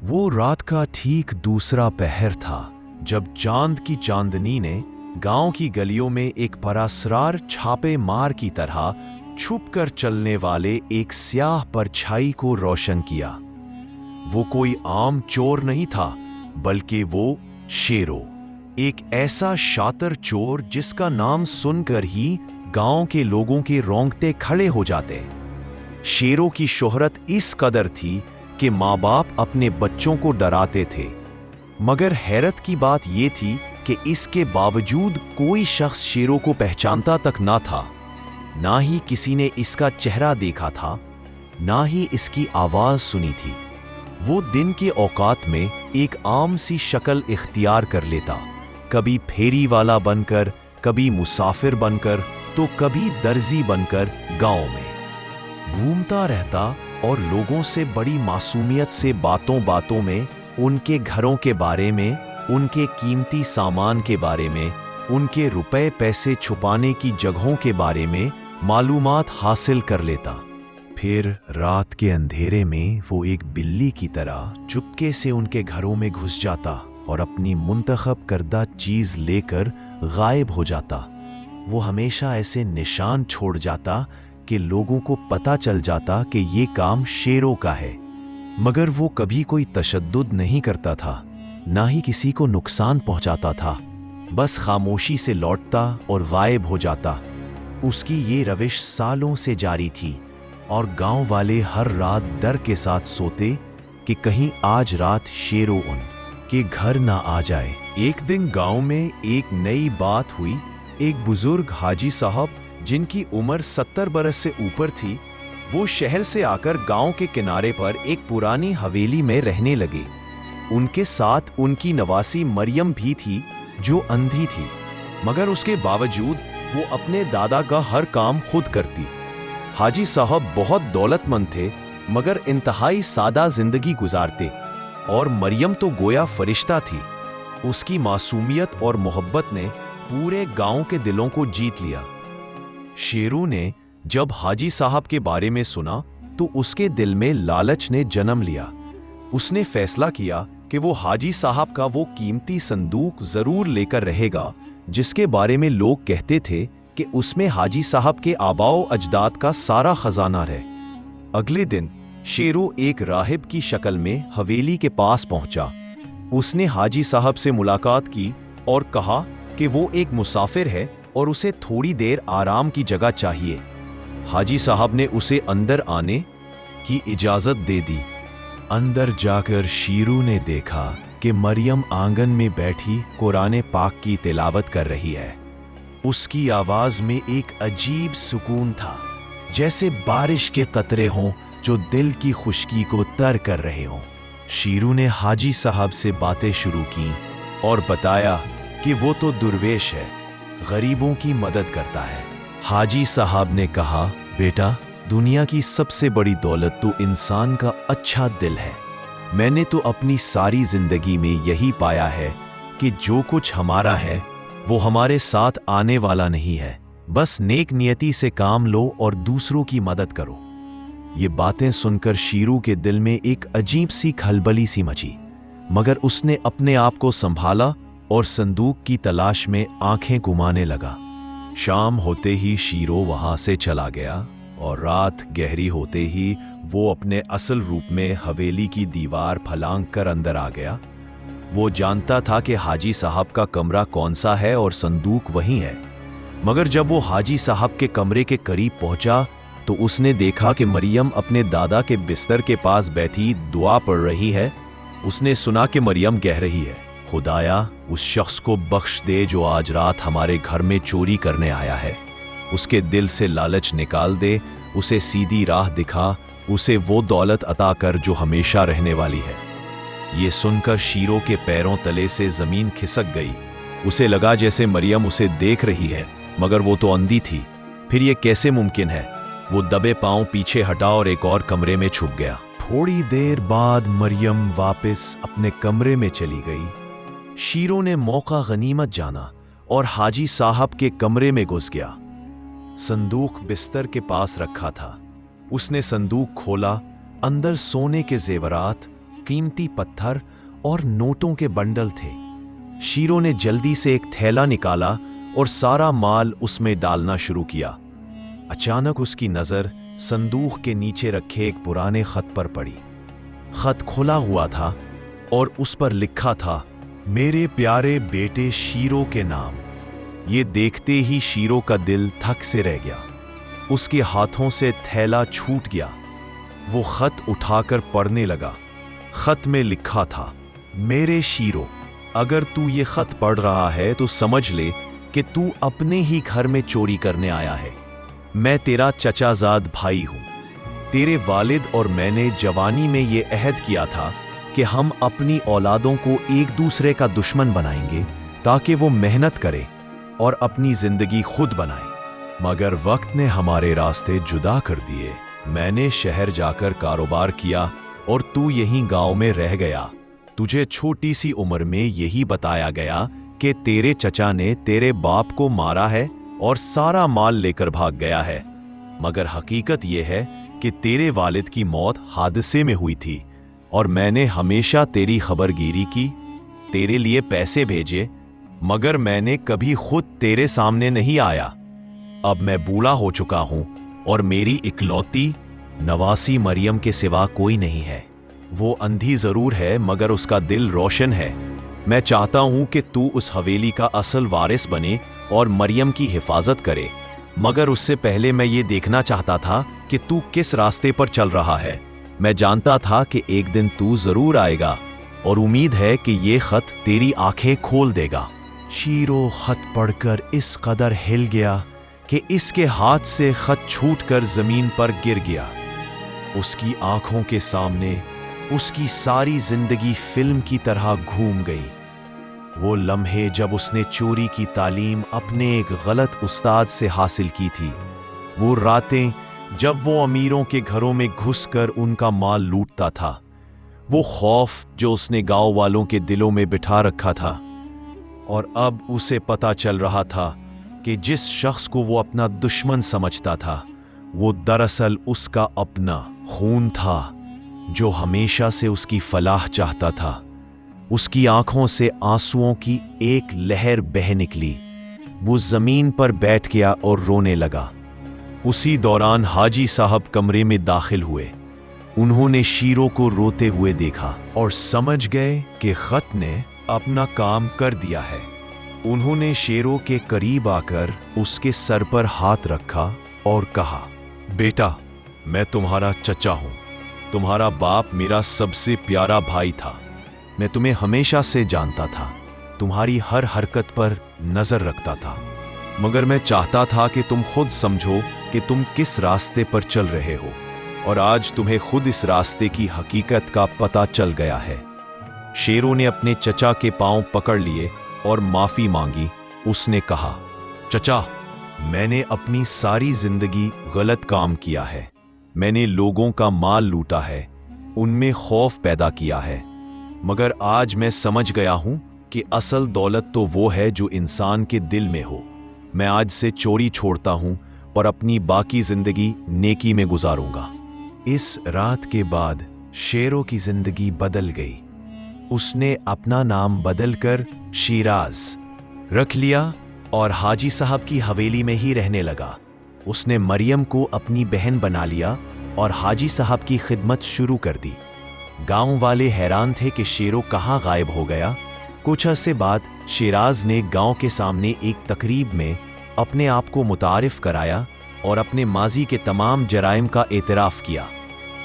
वो रात का ठीक दूसरा पहर था जब चांद की चांदनी ने गांव की गलियों में एक परासरार छापे मार की तरह छुपकर चलने वाले एक स्याह परछाई को रोशन किया। वो कोई आम चोर नहीं था, बल्कि वो शेरो, एक ऐसा शातिर चोर जिसका नाम सुनकर ही गांव के लोगों के रोंगटे खड़े हो जाते। शेरों की शोहरत इस कदर थी कि माँ बाप अपने बच्चों को डराते थे, मगर हैरत की बात यह थी कि इसके बावजूद कोई शख्स शेरों को पहचानता तक ना था। ना ही किसी ने इसका चेहरा देखा था, ना ही इसकी आवाज सुनी थी। वो दिन के औकात में एक आम सी शक्ल इख्तियार कर लेता, कभी फेरी वाला बनकर, कभी मुसाफिर बनकर, तो कभी दर्जी बनकर गांव में घूमता रहता और लोगों से बड़ी मासूमियत से बातों बातों में उनके घरों के बारे में, उनके कीमती सामान के बारे में, उनके रुपए पैसे छुपाने की जगहों के बारे में मालूमात हासिल कर लेता। फिर रात के अंधेरे में वो एक बिल्ली की तरह चुपके से उनके घरों में घुस जाता और अपनी मुंतखब करदा चीज लेकर गायब हो जाता। वो हमेशा ऐसे निशान छोड़ जाता कि लोगों को पता चल जाता कि ये काम शेरों का है, मगर वो कभी कोई तशद्दुद नहीं करता था, ना ही किसी को नुकसान पहुंचाता था। बस खामोशी से लौटता और गायब हो जाता। उसकी ये रविश सालों से जारी थी और गांव वाले हर रात डर के साथ सोते कि कहीं आज रात शेरों उन के घर ना आ जाए। एक दिन गांव में एक नई बात हुई। एक बुजुर्ग हाजी साहब, जिनकी उम्र 70 बरस से ऊपर थी, वो शहर से आकर गांव के किनारे पर एक पुरानी हवेली में रहने लगे। उनके साथ उनकी नवासी मरियम भी थी, जो अंधी थी, मगर उसके बावजूद वो अपने दादा का हर काम खुद करती। हाजी साहब बहुत दौलतमंद थे, मगर इंतहाई सादा जिंदगी गुजारते, और मरियम तो गोया फरिश्ता थी। उसकी मासूमियत और मोहब्बत ने पूरे गांव के दिलों को जीत लिया। शेरू ने जब हाजी साहब के बारे में सुना तो उसके दिल में लालच ने जन्म लिया। उसने फैसला किया कि वो हाजी साहब का वो कीमती संदूक जरूर लेकर रहेगा, जिसके बारे में लोग कहते थे कि उसमें हाजी साहब के आबाओ अजदाद का सारा खजाना है। अगले दिन शेरू एक राहिब की शक्ल में हवेली के पास पहुंचा। उसने हाजी साहब से मुलाकात की और कहा कि वो एक मुसाफिर है और उसे थोड़ी देर आराम की जगह चाहिए। हाजी साहब ने उसे अंदर आने की इजाजत दे दी। अंदर जाकर शेरू ने देखा कि मरियम आंगन में बैठी कुरान पाक की तिलावत कर रही है। उसकी आवाज में एक अजीब सुकून था, जैसे बारिश के कतरे हों जो दिल की खुश्की को तर कर रहे हों। शेरू ने हाजी साहब से बातें शुरू की और बताया कि वो तो दुर्वेश है, गरीबों की मदद करता है। हाजी साहब ने कहा, बेटा, दुनिया की सबसे बड़ी दौलत तो इंसान का अच्छा दिल है। मैंने तो अपनी सारी जिंदगी में यही पाया है कि जो कुछ हमारा है वो हमारे साथ आने वाला नहीं है। बस नेक नियति से काम लो और दूसरों की मदद करो। ये बातें सुनकर शेरू के दिल में एक अजीब सी खलबली सी मची, मगर उसने अपने आप को संभाला और संदूक की तलाश में आंखें घुमाने लगा। शाम होते ही शेरू वहां से चला गया और रात गहरी होते ही वो अपने असल रूप में हवेली की दीवार फलांग कर अंदर आ गया। वो जानता था कि हाजी साहब का कमरा कौन सा है और संदूक वही है, मगर जब वो हाजी साहब के कमरे के करीब पहुंचा तो उसने देखा कि मरियम अपने दादा के बिस्तर के पास बैठी दुआ पढ़ रही है। उसने सुना कि मरियम कह रही है, खुदाया उस शख्स को बख्श दे जो आज रात हमारे घर में चोरी करने आया है। उसके दिल से लालच निकाल दे, उसे सीधी राह दिखा, उसे वो दौलत अता कर जो हमेशा रहने वाली है। ये सुनकर शेरू के पैरों तले से जमीन खिसक गई। उसे लगा जैसे मरियम उसे देख रही है, मगर वो तो अंधी थी। फिर ये कैसे मुमकिन है? वो दबे पांव पीछे हटा और एक और कमरे में छुप गया। थोड़ी देर बाद मरियम वापस अपने कमरे में चली गई। शेरू ने मौका गनीमत जाना और हाजी साहब के कमरे में घुस गया। संदूक बिस्तर के पास रखा था। उसने संदूक खोला। अंदर सोने के जेवरात, कीमती पत्थर और नोटों के बंडल थे। शीरो ने जल्दी से एक थैला निकाला और सारा माल उसमें डालना शुरू किया। अचानक उसकी नजर संदूक के नीचे रखे एक पुराने खत पर पड़ी। खत खुला हुआ था और उस पर लिखा था, मेरे प्यारे बेटे शीरो के नाम। ये देखते ही शीरो का दिल थक से रह गया। उसके हाथों से थैला छूट गया। वो खत उठाकर पढ़ने लगा। खत में लिखा था, मेरे शीरो, अगर तू ये खत पढ़ रहा है तो समझ ले कि तू अपने ही घर में चोरी करने आया है। मैं तेरा चचाजाद भाई हूं। तेरे वालिद और मैंने जवानी में ये अहद किया था कि हम अपनी औलादों को एक दूसरे का दुश्मन बनाएंगे ताकि वो मेहनत करे और अपनी जिंदगी खुद बनाए, मगर वक्त ने हमारे रास्ते जुदा कर दिए। मैंने शहर जाकर कारोबार किया और तू यहीं गांव में रह गया। तुझे छोटी सी उम्र में यही बताया गया कि तेरे चचा ने तेरे बाप को मारा है और सारा माल लेकर भाग गया है, मगर हकीकत यह है कि तेरे वालिद की मौत हादसे में हुई थी और मैंने हमेशा तेरी खबरगिरी की, तेरे लिए पैसे भेजे, मगर मैंने कभी खुद तेरे सामने नहीं आया। अब मैं बूढ़ा हो चुका हूं और मेरी इकलौती नवासी मरियम के सिवा कोई नहीं है। वो अंधी जरूर है मगर उसका दिल रोशन है। मैं चाहता हूं कि तू उस हवेली का असल वारिस बने और मरियम की हिफाजत करे, मगर उससे पहले मैं ये देखना चाहता था कि तू किस रास्ते पर चल रहा है। मैं जानता था कि एक दिन तू जरूर आएगा और उम्मीद है कि ये खत तेरी आंखें खोल देगा। शीरो खत पढ़कर इस कदर हिल गया कि इसके हाथ से खत छूटकर जमीन पर गिर गया। उसकी आंखों के सामने उसकी सारी जिंदगी फिल्म की तरह घूम गई। वो लम्हे जब उसने चोरी की तालीम अपने एक गलत उस्ताद से हासिल की थी, वो रातें जब वो अमीरों के घरों में घुसकर उनका माल लूटता था, वो खौफ जो उसने गांव वालों के दिलों में बिठा रखा था। और अब उसे पता चल रहा था कि जिस शख्स को वो अपना दुश्मन समझता था, वो दरअसल उसका अपना खून था जो हमेशा से उसकी फलाह चाहता था। उसकी आंखों से आंसुओं की एक लहर बह निकली। वो जमीन पर बैठ गया और रोने लगा। उसी दौरान हाजी साहब कमरे में दाखिल हुए। उन्होंने शीरो को रोते हुए देखा और समझ गए कि खत ने अपना काम कर दिया है। उन्होंने शेरो के करीब आकर उसके सर पर हाथ रखा और कहा, बेटा, मैं तुम्हारा चचा हूं। तुम्हारा बाप मेरा सबसे प्यारा भाई था। मैं तुम्हें हमेशा से जानता था, तुम्हारी हर हरकत पर नजर रखता था, मगर मैं चाहता था कि तुम खुद समझो कि तुम किस रास्ते पर चल रहे हो, और आज तुम्हें खुद इस रास्ते की हकीकत का पता चल गया है। शेरों ने अपने चचा के पांव पकड़ लिए और माफी मांगी। उसने कहा, चचा, मैंने अपनी सारी जिंदगी गलत काम किया है। मैंने लोगों का माल लूटा है, उनमें खौफ पैदा किया है, मगर आज मैं समझ गया हूं कि असल दौलत तो वो है जो इंसान के दिल में हो। मैं आज से चोरी छोड़ता हूं और अपनी बाकी जिंदगी नेकी में गुजारूंगा। इस रात के बाद शेरों की जिंदगी बदल गई। उसने अपना नाम बदलकर शिराज रख लिया और हाजी साहब की हवेली में ही रहने लगा। उसने मरियम को अपनी बहन बना लिया और हाजी साहब की खिदमत शुरू कर दी। गांव वाले हैरान थे कि शेरो कहाँ गायब हो गया। कुछ अरसे बाद शिराज ने गांव के सामने एक तकरीब में अपने आप को मुतारिफ कराया और अपने माजी के तमाम जराइम का एतराफ़ किया।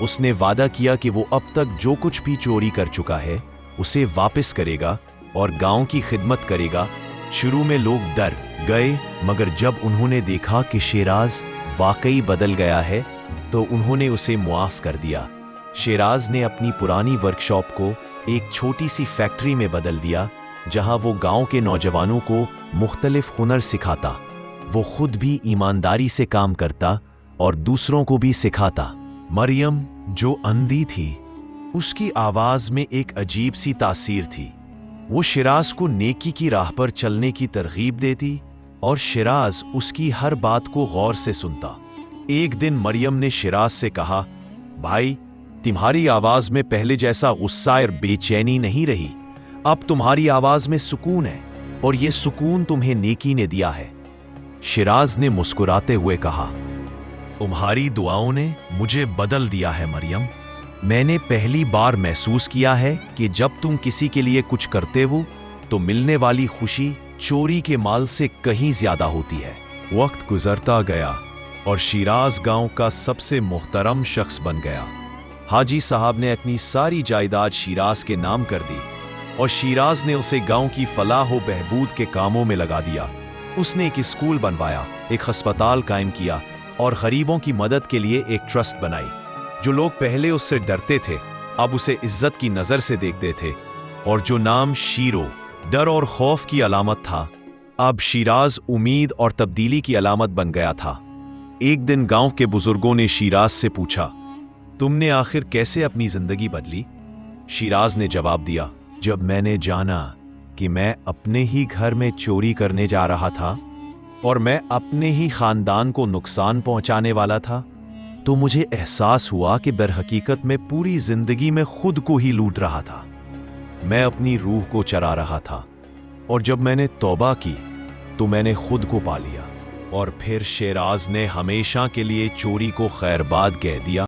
उसने वादा किया कि वो अब तक जो कुछ भी चोरी कर चुका है उसे वापस करेगा और गांव की खिदमत करेगा। शुरू में लोग डर गए, मगर जब उन्होंने देखा कि शिराज वाकई बदल गया है तो उन्होंने उसे मुआफ कर दिया। शिराज ने अपनी पुरानी वर्कशॉप को एक छोटी सी फैक्ट्री में बदल दिया, जहां वो गांव के नौजवानों को मुख्तलिफ हुनर सिखाता। वो खुद भी ईमानदारी से काम करता और दूसरों को भी सिखाता। मरियम, जो अंधी थी, उसकी आवाज में एक अजीब सी तासीर थी। वो शिराज को नेकी की राह पर चलने की तरगीब देती और शिराज उसकी हर बात को गौर से सुनता। एक दिन मरियम ने शिराज से कहा, भाई, तुम्हारी आवाज में पहले जैसा गुस्सा और बेचैनी नहीं रही। अब तुम्हारी आवाज में सुकून है और ये सुकून तुम्हें नेकी ने दिया है। शिराज ने मुस्कुराते हुए कहा, तुम्हारी दुआओं ने मुझे बदल दिया है मरियम। मैंने पहली बार महसूस किया है कि जब तुम किसी के लिए कुछ करते हो तो मिलने वाली खुशी चोरी के माल से कहीं ज्यादा होती है। वक्त गुजरता गया और शिराज गांव का सबसे मुहतरम शख्स बन गया। हाजी साहब ने अपनी सारी जायदाद शिराज के नाम कर दी और शिराज ने उसे गांव की फलाह व बहबूद के कामों में लगा दिया। उसने एक स्कूल बनवाया, एक अस्पताल कायम किया और गरीबों की मदद के लिए एक ट्रस्ट बनाई। जो लोग पहले उससे डरते थे अब उसे इज्जत की नजर से देखते थे, और जो नाम शीरो डर और खौफ की अलामत था, अब शिराज उम्मीद और तब्दीली की अलामत बन गया था। एक दिन गांव के बुजुर्गों ने शिराज से पूछा, तुमने आखिर कैसे अपनी जिंदगी बदली? शिराज ने जवाब दिया, जब मैंने जाना कि मैं अपने ही घर में चोरी करने जा रहा था और मैं अपने ही खानदान को नुकसान पहुंचाने वाला था, तो मुझे एहसास हुआ कि दरहकीकत में पूरी जिंदगी में खुद को ही लूट रहा था। मैं अपनी रूह को चरा रहा था और जब मैंने तौबा की तो मैंने खुद को पा लिया। और फिर शिराज ने हमेशा के लिए चोरी को खैरबाद कह दिया।